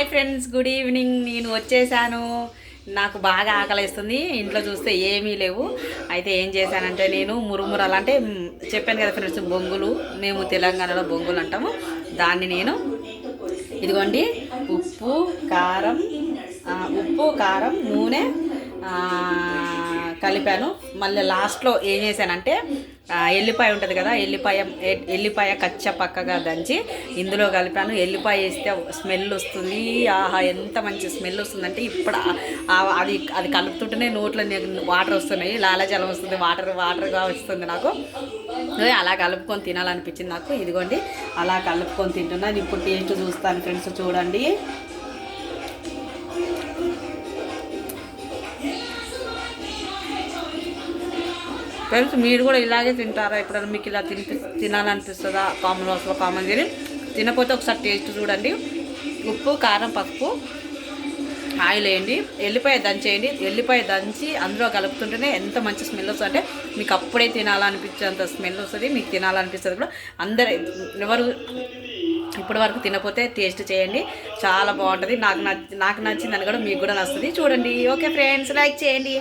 Hi friends, good evening. నేను వచ్చేసాను. నాకు బాగా ఆకలిస్తుంది. ఇంట్లో చూస్తే ఏమీ లేవు. అయితే ఏం చేశానంటే నేను మురుమురాలు అంటే చెప్పాను కదా ఫ్రెండ్స్, బొంగులు. మేము తెలంగాణలో బొంగులు అంటాము. దాన్ని నేను ఇదిగోండి ఉప్పు కారం నూనె కలిపాను. మళ్ళీ లాస్ట్లో ఏం చేశానంటే ఎల్లిపాయ ఉంటుంది కదా, ఎల్లిపాయ కచ్చ పక్కగా దంచి ఇందులో కలిపాను. ఎల్లిపాయ వేస్తే స్మెల్ వస్తుంది. ఆహా, ఎంత మంచి స్మెల్ వస్తుందంటే ఇప్పుడు అది కలుపుతుంటేనే నోట్లో వాటర్ వస్తున్నాయి, లాలాజలం వస్తుంది, వాటర్గా వస్తుంది నాకు. అలా కలుపుకొని తినాలనిపించింది నాకు. ఇదిగోండి అలా కలుపుకొని తింటున్నాను. ఇప్పుడు టేస్ట్ చూస్తాను ఫ్రెండ్స్, చూడండి. ఫ్రెండ్స్, మీరు కూడా ఇలాగే తింటారా? ఎప్పుడైనా మీకు ఇలా తినాలనిపిస్తుందా? కామన్ బాక్స్లో కామన్ తిని తినకపోతే ఒకసారి టేస్ట్ చూడండి. ఉప్పు కారం పసుపు ఆయిల్ వేయండి, ఎల్లిపాయ దంచేయండి. ఎల్లిపాయ దంచి అందులో కలుపుతుంటేనే ఎంత మంచి స్మెల్ వస్తుంది అంటే మీకు అప్పుడే తినాలనిపించేంత స్మెల్ వస్తుంది. మీకు తినాలనిపిస్తుంది కూడా. ఎవరు ఇప్పటి వరకు తినకపోతే టేస్ట్ చేయండి, చాలా బాగుంటుంది. నాకు నచ్చిందని కూడా మీకు కూడా నచ్చుతుంది. చూడండి. ఓకే ఫ్రెండ్స్, లైక్ చేయండి.